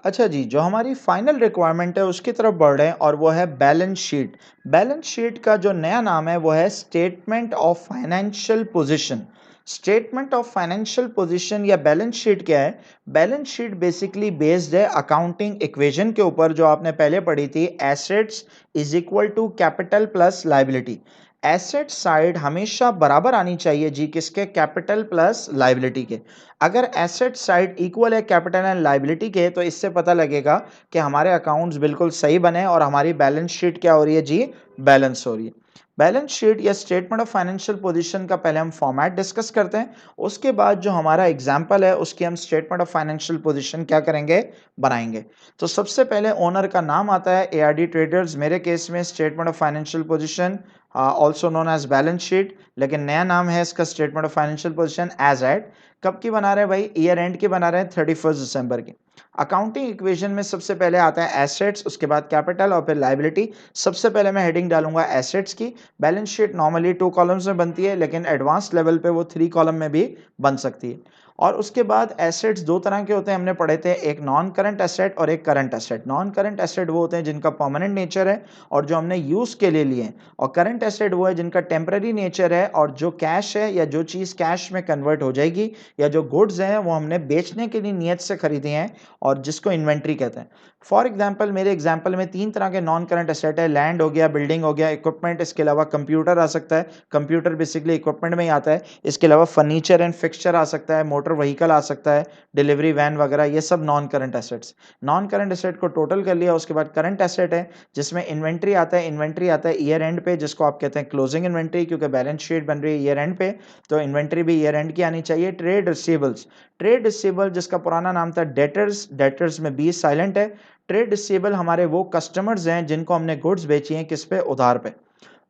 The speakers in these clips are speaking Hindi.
अच्छा जी, जो हमारी फाइनल रिक्वायरमेंट है उसकी तरफ बढ़ रहे हैं और वो है बैलेंस शीट। बैलेंस शीट का जो नया नाम है वो है statement of financial position. Statement of financial position या बैलेंस शीट क्या है? बैलेंस शीट बेसिकली बेस्ड है अकाउंटिंग इक्वेशन के ऊपर जो आपने पहले पढ़ी थी, assets is equal to capital plus liability. Asset side हमेशा बराबर आनी चाहिए जी, किसके? कैपिटल प्लस लायबिलिटी के। अगर एसेट साइड इक्वल है कैपिटल एंड लायबिलिटी के, तो इससे पता लगेगा कि हमारे अकाउंट्स बिल्कुल सही बने और हमारी बैलेंस शीट क्या हो रही है जी? बैलेंस हो रही है। बैलेंस शीट या स्टेटमेंट ऑफ फाइनेंशियल पोजीशन का पहले हम फॉर्मेट डिस्कस करते हैं, उसके बाद जो हमारा एग्जांपल है उसकी हम स्टेटमेंट ऑफ फाइनेंशियल पोजीशन क्या करेंगे? बनाएंगे। तो सबसे पहले ओनर का नाम आता है एआरडी ट्रेडर्स, मेरे केस में statement of financial position also known as balance sheet, लेकिन नया नाम है इसका statement of financial position as at. कब की बना रहे हैं भाई? ईयर एंड की बना रहे हैं, 31 दिसंबर की। अकाउंटिंग इक्वेशन में सबसे पहले आता है एसेट्स, उसके बाद कैपिटल और फिर लायबिलिटी। सबसे पहले मैं हेडिंग डालूंगा एसेट्स की। बैलेंस शीट नॉर्मली 2 कॉलम्स में बनती है, लेकिन एडवांस लेवल पे वो 3 कॉलम में भी बन सकती है। और उसके बाद एसेट्स दो तरह के होते हैं, हमने पढ़े थे, एक नॉन करंट एसेट और एक current asset. Non current asset वो होते हैं जिनका परमानेंट नेचर है और जो हमने यूज के लिए लिए हैं, और करंट एसेट वो है जिनका टेम्पररी नेचर है और जो कैश है या जो चीज कैश में कन्वर्ट हो जाएगी, या जो गुड्स हैं वो हमने बेचने के लिए नियत से खरीदे हैं और जिसको इन्वेंट्री कहते हैं। फॉर एग्जाम्पल, मेरे एग्जाम्पल में 3 तरह के नॉन करंट एसेट है। लैंड हो गया, बिल्डिंग हो गया, इक्विपमेंट, इसके अलावा कंप्यूटर आ सकता है। कंप्यूटर बेसिकली इक्विपमेंट में ही आता है। इसके अलावा फर्नीचर एंड फिक्सचर आ सकता है, मोटर व्हीकल आ सकता है, डिलीवरी वैन वगैरह, ये सब non current assets. Non current asset को टोटल कर लिया, उसके बाद करंट एसेट है जिसमें इन्वेंट्री आता है। इन्वेंट्री आता है ईयर एंड पे, जिसको आप कहते हैं क्लोजिंग इन्वेंट्री, क्योंकि बैलेंस शीट बन रही है ईयर एंड पे, तो इन्वेंट्री भी ईयर एंड की आनी चाहिए। ट्रेड रिसीवेबल्स, ट्रेड रिसीवेबल जिसका पुराना नाम था डेटर्स, डेटर्स में बी साइलेंट है। ट्रेड रिसीवेबल हमारे वो कस्टमर्स हैं जिनको हमने गुड्स बेची हैं, किस पे? उधार पे।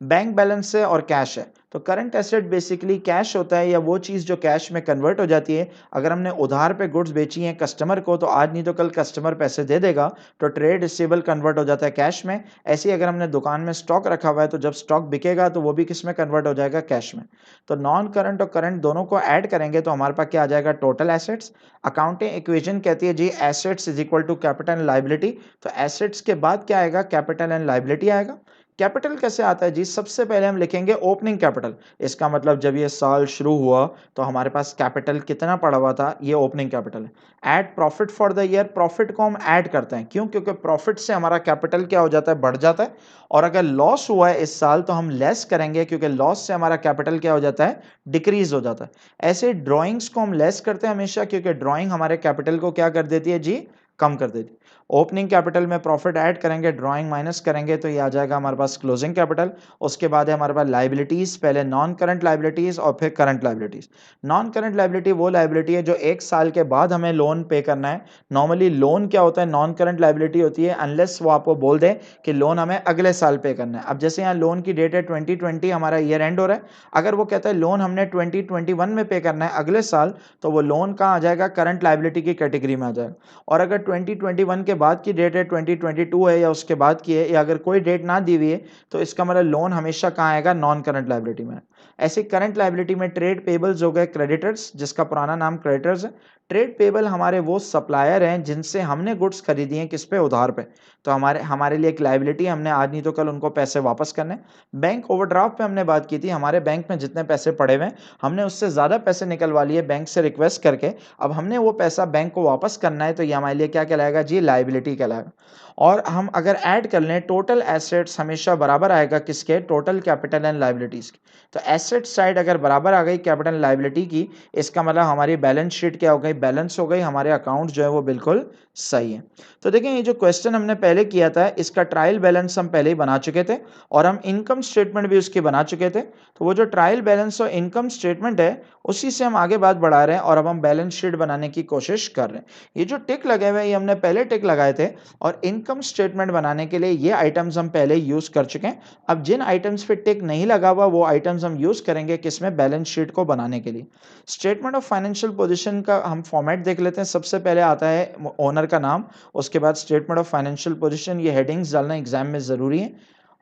बैंक बैलेंस है और कैश है। तो करंट एसेट बेसिकली कैश होता है या वो चीज जो कैश में कन्वर्ट हो जाती है। अगर हमने उधार पे गुड्स बेची हैं कस्टमर को, तो आज नहीं तो कल कस्टमर पैसे दे देगा, तो ट्रेड रिसीवेबल कन्वर्ट हो जाता है कैश में। ऐसे ही अगर हमने दुकान में स्टॉक रखा हुआ है, तो जब स्टॉक बिकेगा तो वो भी किस में कन्वर्ट हो जाएगा? कैश में। तो नॉन करंट और करंट दोनों को ऐड करेंगे तो हमारे पास क्या आ जाएगा? Total assets. अकाउंटिंग इक्वेशन कहती है जी assets is equal to capital and liability. तो एसेट्स के बाद क्या आएगा? कैपिटल एंड लायबिलिटी आएगा। कैपिटल कैसे आता है जी? सबसे पहले हम लिखेंगे ओपनिंग कैपिटल। इसका मतलब जब ये साल शुरू हुआ तो हमारे पास कैपिटल कितना पड़ा हुआ था, ये ओपनिंग कैपिटल है। Add profit for the year, profit को हम ऐड करते हैं, क्यों? क्योंकि प्रॉफिट से हमारा कैपिटल क्या हो जाता है? बढ़ जाता है। और अगर लॉस हुआ है इस साल तो हम लेस करेंगे, क्योंकि लॉस से हमारा कैपिटल क्या हो जाता है? डिक्रीज हो जाता है। ऐसे ड्रॉइंग्स को हम लेस करते हैं हमेशा, क्योंकि ड्रॉइंग हमारे कैपिटल को क्या कर देती है जी? कम कर देती है। ओपनिंग कैपिटल में प्रॉफिट ऐड करेंगे, ड्राइंग माइनस करेंगे, तो ये आ जाएगा हमारे पास क्लोजिंग कैपिटल। उसके बाद है हमारे पास लाइबिलिटीज, पहले नॉन करंट लाइबिलिटीज और फिर current liabilities. Non current liability वो लाइबिलिटी है जो 1 साल के बाद हमें लोन पे करना है। नॉर्मली लोन क्या होता है? नॉन करंट लाइबिलिटी होती है, अनलेस वो आपको बोल दे कि लोन हमें अगले साल पे करना है। अब जैसे यहाँ लोन की डेट है 2020, हमारा ईयर एंड हो रहा है। अगर वो कहता है लोन हमने 2021 में पे करना है अगले साल, तो वो लोन कहाँ आ जाएगा? करंट लाइबिलिटी की कैटेगरी में आ जाएगा। और अगर 2021 के बाद की डेट है, 2022 है या उसके बाद की है, या अगर कोई डेट ना दी हुई है, तो इसका मतलब लोन हमेशा कहाँ आएगा? नॉन करंट लायबिलिटी में। ऐसे करंट लायबिलिटी में ट्रेड पेबल्स हो गए, क्रेडिटर्स जिसका पुराना नाम क्रेडिटर्स है। ट्रेड पेबल हमारे वो सप्लायर हैं जिनसे हमने गुड्स खरीदी हैं, किस पे? उधार पे। तो हमारे हमारे लिए एक लायबिलिटी, हमने आज नहीं तो कल उनको पैसे वापस करने। बैंक ओवरड्राफ्ट पे हमने बात की थी, हमारे बैंक में जितने पैसे पड़े हुए हैं, हमने उससे ज्यादा पैसे निकलवा लिए बैंक से रिक्वेस्ट करके। अब हमने वो पैसा बैंक को वापस करना है, तो ये हमारे लिए क्या कहलाएगा जी? लायबिलिटी कहलाएगा। और हम अगर ऐड कर लें, टोटल एसेट्स हमेशा बराबर आएगा किसके? टोटल कैपिटल एंड लायबिलिटीज की। तो एसेट साइड अगर बराबर आ गई कैपिटल एंड लायबिलिटी की, इसका मतलब हमारी बैलेंस शीट क्या हो गई? बैलेंस हो गई, हमारे अकाउंट जो है वो बिल्कुल सही है। तो देखें, ये जो क्वेश्चन हमने पहले किया था इसका ट्रायल बैलेंस हम पहले ही बना चुके थे, और हम इनकम स्टेटमेंट भी उसकी बना चुके थे। तो वो जो ट्रायल बैलेंस और इनकम स्टेटमेंट है, उसी से हम आगे बात बढ़ा रहे हैं और अब हम बैलेंस शीट बनाने की कोशिश कर रहे हैं। ये जो टिक लगे हुए हैं, ये हमने पहले टिक लगाए थे, और इनकम स्टेटमेंट बनाने के लिए ये आइटम्स हम पहले यूज कर चुके हैं। अब जिन आइटम्स पे टिक नहीं लगा हुआ, वो आइटम्स हम यूज करेंगे किसमें? बैलेंस शीट को बनाने के लिए। स्टेटमेंट ऑफ फाइनेंशियल पोजीशन का हम फॉर्मेट देख लेते हैं। सबसे पहले आता है ओनर का नाम, उसके बाद स्टेटमेंट ऑफ फाइनेंशियल पोजीशन, ये हेडिंग्स डालना एग्जाम में जरूरी है।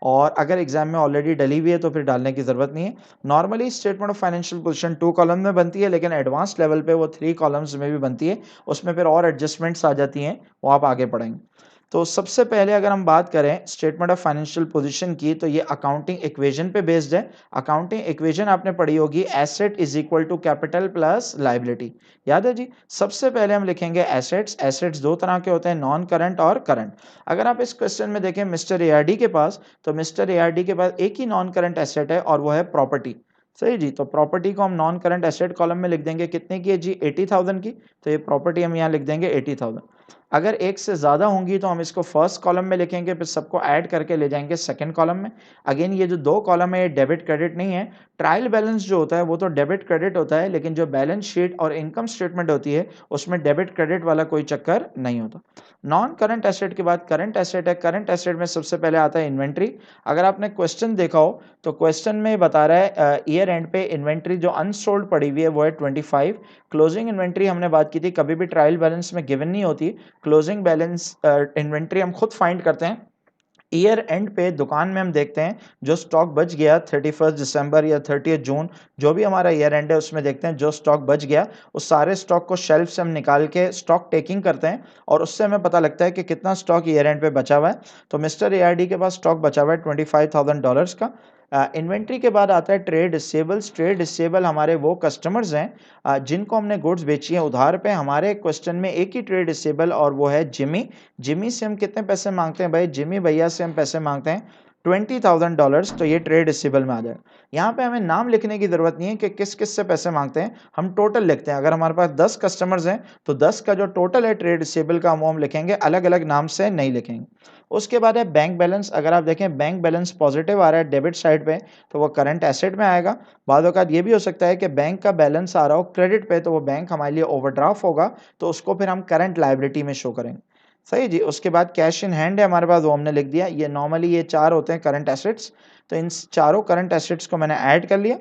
और अगर एग्जाम में ऑलरेडी डली हुई है तो फिर डालने की ज़रूरत नहीं है। Normally statement of financial position 2 column में बनती है, लेकिन एडवांस लेवल पे वो 3 कॉलम्स में भी बनती है। उसमें फिर और एडजस्टमेंट्स आ जाती हैं, वो आप आगे पढ़ेंगे। तो सबसे पहले अगर हम बात करें स्टेटमेंट ऑफ फाइनेंशियल पोजीशन की, तो ये अकाउंटिंग इक्वेशन पे बेस्ड है। अकाउंटिंग इक्वेशन आपने पढ़ी होगी, asset is equal to capital plus liability. याद है जी? सबसे पहले हम लिखेंगे एसेट्स। एसेट्स दो तरह के होते हैं, नॉन करंट और करंट। अगर आप इस क्वेश्चन में देखें मिस्टर एआरडी के पास, तो मिस्टर एआरडी के पास एक ही नॉन करंट एसेट है और वो है प्रॉपर्टी। सही जी? तो प्रॉपर्टी को हम नॉन करंट एसेट कॉलम में लिख देंगे, कितने की है जी? 80,000 की। तो ये प्रॉपर्टी हम यहाँ लिख देंगे 80,000। अगर एक से ज़्यादा होंगी तो हम इसको फर्स्ट कॉलम में लिखेंगे, फिर सबको ऐड करके ले जाएंगे सेकंड कॉलम में। अगेन ये जो दो कॉलम है ये डेबिट क्रेडिट नहीं है। ट्रायल बैलेंस जो होता है वो तो डेबिट क्रेडिट होता है, लेकिन जो बैलेंस शीट और इनकम स्टेटमेंट होती है उसमें डेबिट क्रेडिट वाला कोई चक्कर नहीं होता। नॉन करंट एसेट के बाद करंट एसेट है। करंट एसेट में सबसे पहले आता है इन्वेंट्री। अगर आपने क्वेश्चन देखा हो तो क्वेश्चन में बता रहा है ईयर एंड पे इन्वेंट्री जो अनसोल्ड पड़ी हुई है वो है 25। क्लोजिंग इन्वेंट्री हमने बात की थी, कभी भी ट्रायल बैलेंस में गिवन नहीं होती। क्लोजिंग बैलेंस इन्वेंट्री हम खुद फाइंड करते हैं। ईयर एंड पे दुकान में हम देखते हैं जो स्टॉक बच गया 31 दिसंबर या 30 जून, जो भी हमारा ईयर एंड है उसमें देखते हैं जो स्टॉक बच गया उस सारे स्टॉक को शेल्फ से हम निकाल के स्टॉक टेकिंग करते हैं और उससे हमें पता लगता है कि कितना स्टॉक ईयर एंड पे बचा हुआ है। तो मिस्टर एआरडी के पास स्टॉक बचा हुआ है $25,000 का। इन्वेंट्री के बाद आता है ट्रेड रिसीवेबल्स। ट्रेड रिसीवेबल हमारे वो कस्टमर्स हैं जिनको हमने गुड्स बेची है उधार पे। हमारे क्वेश्चन में एक ही ट्रेड रिसीवेबल और वो है जिमी। जिमी से हम कितने पैसे मांगते हैं भाई? जिमी भैया से हम पैसे मांगते हैं $20,000। तो ये ट्रेड रिसीवेबल में आ जाएगा। यहाँ पे हमें नाम लिखने की जरूरत नहीं है कि किस किस से पैसे मांगते हैं, हम टोटल लिखते हैं। अगर हमारे पास 10 कस्टमर्स हैं तो 10 का जो टोटल है ट्रेड रिसीवेबल का वो हम लिखेंगे, अलग अलग नाम से नहीं लिखेंगे। उसके बाद है बैंक बैलेंस। अगर आप देखें बैंक बैलेंस पॉजिटिव आ रहा है डेबिट साइड पे तो वो करंट एसेट में आएगा। बाद औक़ात ये भी हो सकता है कि बैंक का बैलेंस आ रहा हो क्रेडिट पे, तो वो बैंक हमारे लिए ओवरड्राफ्ट होगा, तो उसको फिर हम करंट लायबिलिटी में शो करेंगे। सही जी? उसके बाद कैश इन हैंड है हमारे पास, वो हमने लिख दिया। ये नॉर्मली ये 4 होते हैं करंट एसेट्स। तो इन चारों करंट एसेट्स को मैंने ऐड कर लिया।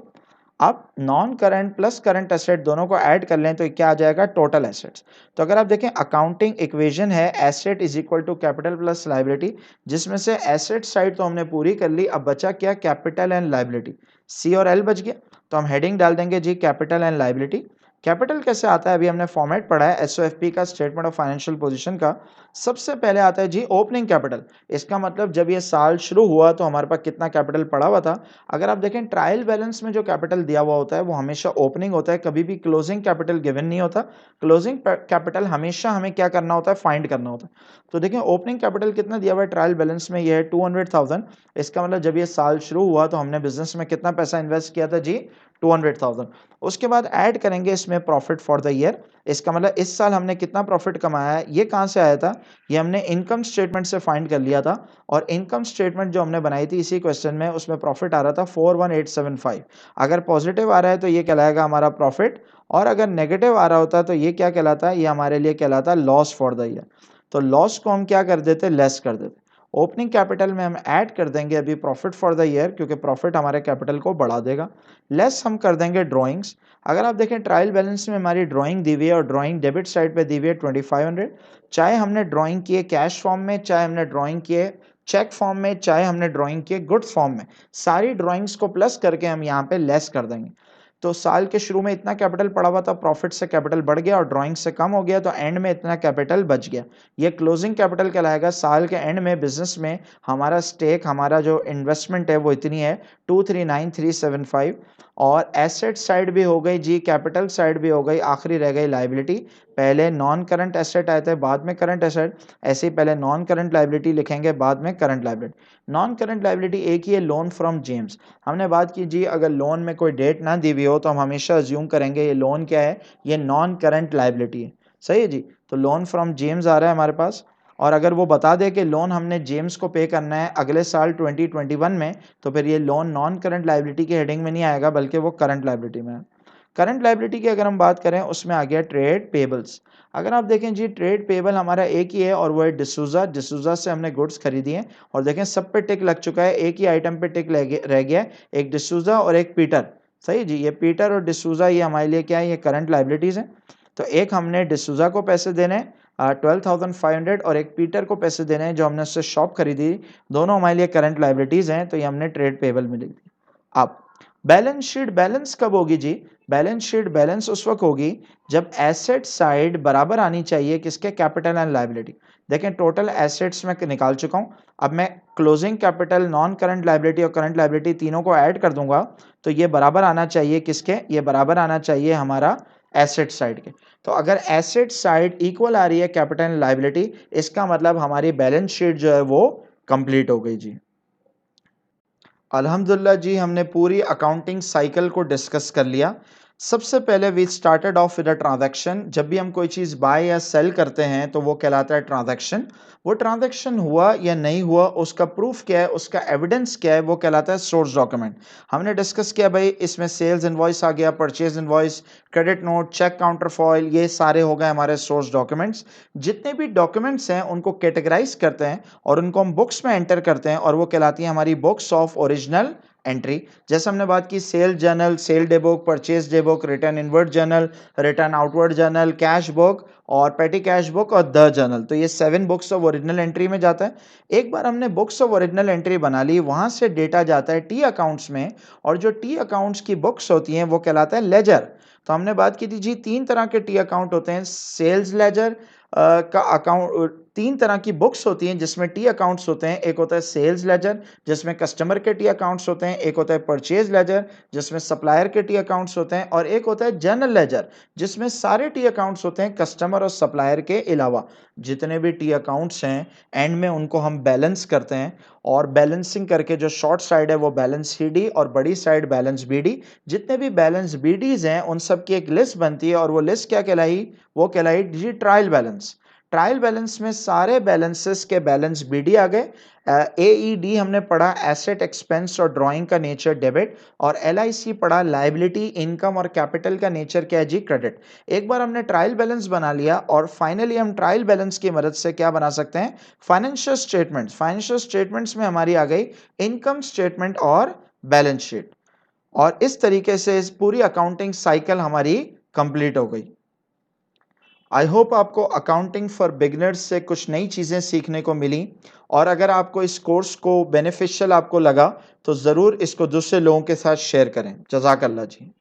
आप non current plus current asset दोनों को ऐड कर लें तो क्या आ जाएगा? Total assets. तो अगर आप देखें अकाउंटिंग इक्वेशन है asset is equal to capital plus liability, जिसमें से एसेट साइड तो हमने पूरी कर ली, अब बचा क्या? Capital and liability. सी और एल बच गया, तो हम हेडिंग डाल देंगे G capital and liability. Capital कैसे आता है? अभी हमने फॉर्मेट पढ़ा है एसओएफपी का, स्टेटमेंट ऑफ फाइनेंशियल पोजीशन का। सबसे पहले आता है जी ओपनिंग कैपिटल। इसका मतलब जब ये साल शुरू हुआ तो हमारे पास कितना कैपिटल पड़ा हुआ था। अगर आप देखें ट्रायल बैलेंस में जो कैपिटल दिया हुआ होता है वो हमेशा ओपनिंग होता है, कभी भी क्लोजिंग कैपिटल गिवन नहीं होता। क्लोजिंग कैपिटल हमेशा हमें क्या करना होता है? फाइंड करना होता है। तो देखें ओपनिंग कैपिटल कितना दिया हुआ है ट्रायल बैलेंस में, ये है 200,000। इसका मतलब जब ये साल शुरू हुआ तो हमने बिजनेस में कितना पैसा इन्वेस्ट किया था जी? 200,000। उसके बाद ऐड करेंगे इसमें प्रॉफिट फॉर द ईयर। इसका मतलब इस साल हमने कितना प्रॉफिट कमाया है, ये कहाँ से आया था? ये हमने इनकम स्टेटमेंट से फाइंड कर लिया था। और इनकम स्टेटमेंट जो हमने बनाई थी इसी क्वेश्चन में, उसमें प्रॉफिट आ रहा था 41875। अगर पॉजिटिव आ रहा है तो ये कहलाएगा हमारा प्रॉफिट, और अगर नेगेटिव आ रहा होता तो ये क्या कहलाता है? ये हमारे लिए कहलाता है लॉस फॉर द ईयर। तो लॉस को हम क्या कर देते? लेस कर देते। ओपनिंग कैपिटल में हम ऐड कर देंगे अभी प्रॉफिट फॉर द ईयर, क्योंकि प्रॉफिट हमारे कैपिटल को बढ़ा देगा। लेस हम कर देंगे ड्राइंग्स। अगर आप देखें ट्रायल बैलेंस में हमारी ड्राइंग दी हुई है और ड्राइंग डेबिट साइड पे दी हुई है 2500। चाहे हमने ड्राइंग किए कैश फॉर्म में, चाहे हमने ड्राइंग किए चेक फॉर्म में, चाहे हमने ड्राइंग किए गुड्स फॉर्म में, सारी ड्राइंग्स को प्लस करके हम यहाँ पे लेस कर देंगे। तो साल के शुरू में इतना कैपिटल पड़ा हुआ था, प्रॉफिट से कैपिटल बढ़ गया और ड्राइंग से कम हो गया, तो एंड में इतना कैपिटल बच गया। ये क्लोजिंग कैपिटल कहलाएगा। साल के एंड में बिजनेस में हमारा स्टेक, हमारा जो इन्वेस्टमेंट है वो इतनी है 239,375। और एसेट साइड भी हो गई जी, कैपिटल साइड भी हो गई, आखिरी रह गई लायबिलिटी। पहले नॉन करंट एसेट आए थे, बाद में करंट एसेट। ऐसे ही पहले नॉन करंट लायबिलिटी लिखेंगे, बाद में current liability. Non current liability एक ही है, लोन फ्रॉम जेम्स। हमने बात की जी अगर लोन में कोई डेट ना दी हुई हो तो हम हमेशा अज्यूम करेंगे ये लोन क्या है? ये नॉन करंट लायबिलिटी है। सही है जी? तो लोन फ्रॉम जेम्स आ रहा है हमारे पास, और अगर वो बता दे कि लोन हमने जेम्स को पे करना है अगले साल 2021 में, तो फिर ये लोन नॉन करंट लायबिलिटी की हेडिंग में नहीं आएगा, बल्कि वो करंट लायबिलिटी में है। करंट लायबिलिटी की अगर हम बात करें उसमें आ गया ट्रेड पेबल्स। अगर आप देखें जी ट्रेड पेबल हमारा एक ही है और वो है डिसूजा। डिसूजा से हमने गुड्स खरीदी हैं और देखें सब पे टिक लग चुका है, एक ही आइटम पे टिक रह गया है, एक डिसूजा और एक पीटर। सही जी? ये पीटर और डिसूजा ये हमारे लिए क्या है? ये करंट लायबिलिटीज हैं। तो एक हमने डिसूजा को पैसे देने, 12,500 और एक पीटर को पैसे देने हैं जो हमने उससे शॉप खरीदी, दोनों हमारे लिए करंट लाइबिलिटीज हैं, तो ये हमने ट्रेड पेबल में लिख दी। अब बैलेंस शीट बैलेंस कब होगी जी? बैलेंस शीट बैलेंस उस वक्त होगी जब एसेट साइड बराबर आनी चाहिए किसके, कैपिटल एंड लायबिलिटी। देखें टोटल एसेट्स में निकाल चुका हूं, अब मैं closing capital, non current liability और करंट लायबिलिटी तीनों को ऐड कर दूंगा, तो ये बराबर आना चाहिए किसके, ये बराबर आना चाहिए हमारा एसेट साइड के। तो अगर एसेट साइड इक्वल आ रही है कैपिटल एंड लायबिलिटी, इसका मतलब हमारी बैलेंस शीट जो है वो कंप्लीट हो गई जी। अल्हम्दुलिल्लाह जी, हमने पूरी अकाउंटिंग साइकिल को डिस्कस कर लिया। सबसे पहले we started off with a transaction. जब भी हम कोई चीज़ बाय या सेल करते हैं तो वो कहलाता है ट्रांजैक्शन। वो ट्रांजैक्शन हुआ या नहीं हुआ उसका प्रूफ क्या है, उसका एविडेंस क्या है, वो कहलाता है सोर्स डॉक्यूमेंट। हमने डिस्कस किया भाई इसमें सेल्स इनवॉइस आ गया, purchase invoice, credit note, cheque counterfoil, ये सारे हो गए हमारे सोर्स डॉक्यूमेंट्स। जितने भी डॉक्यूमेंट्स हैं उनको कैटेगराइज करते हैं और उनको हम बुक्स में एंटर करते हैं और वो कहलाती है हमारी बुक्स ऑफ ओरिजिनल एंट्री। जैसे हमने बात की sale journal, sale day book, purchase day book, return inward journal, return outward journal, cash book और पेटी कैश बुक और द जर्नल, तो ये 7 बुक्स ऑफ ओरिजिनल एंट्री में जाता है। एक बार हमने बुक्स ऑफ ओरिजिनल एंट्री बना ली, वहां से डेटा जाता है टी अकाउंट्स में, और जो टी अकाउंट्स की बुक्स होती हैं वो कहलाता है लेजर। तो हमने बात की थी जी 3 तरह के टी अकाउंट होते हैं। सेल्स लेजर का अकाउंट, 3 तरह की बुक्स होती हैं जिसमें टी अकाउंट्स होते हैं। एक होता है सेल्स लेजर जिसमें कस्टमर के टी अकाउंट्स होते हैं, एक होता है परचेज लेजर जिसमें सप्लायर के टी अकाउंट्स होते हैं, और एक होता है जनरल लेजर जिसमें सारे टी अकाउंट्स होते हैं कस्टमर और सप्लायर के अलावा। जितने भी टी अकाउंट्स हैं एंड में उनको हम बैलेंस करते हैं, और बैलेंसिंग करके जो शॉर्ट साइड है वो बैलेंस सी डी और बड़ी साइड बैलेंस बी डी। जितने भी बैलेंस बी डीज हैं उन सब की एक लिस्ट बनती है और वो लिस्ट क्या कहलाई, वो कहलाई जी ट्रायल बैलेंस। ट्रायल बैलेंस में सारे बैलेंसेस के बैलेंस बीडी आ गए। एईडी हमने पढ़ा एसेट एक्सपेंस और ड्राइंग का नेचर डेबिट, और एलआईसी पढ़ा लायबिलिटी इनकम और कैपिटल का नेचर क्या है जी क्रेडिट। एक बार हमने ट्रायल बैलेंस बना लिया और फाइनली हम ट्रायल बैलेंस की मदद से क्या बना सकते हैं, फाइनेंशियल स्टेटमेंट्स। फाइनेंशियल स्टेटमेंट्स में हमारी आ गई इनकम स्टेटमेंट और बैलेंस शीट, और इस तरीके से इस पूरी अकाउंटिंग साइकिल हमारी कंप्लीट हो गई। आई होप आपको अकाउंटिंग फॉर बिगिनर्स से कुछ नई चीज़ें सीखने को मिली, और अगर आपको इस कोर्स को बेनिफिशियल आपको लगा तो ज़रूर इसको दूसरे लोगों के साथ शेयर करें। जज़ाकल्लाह जी।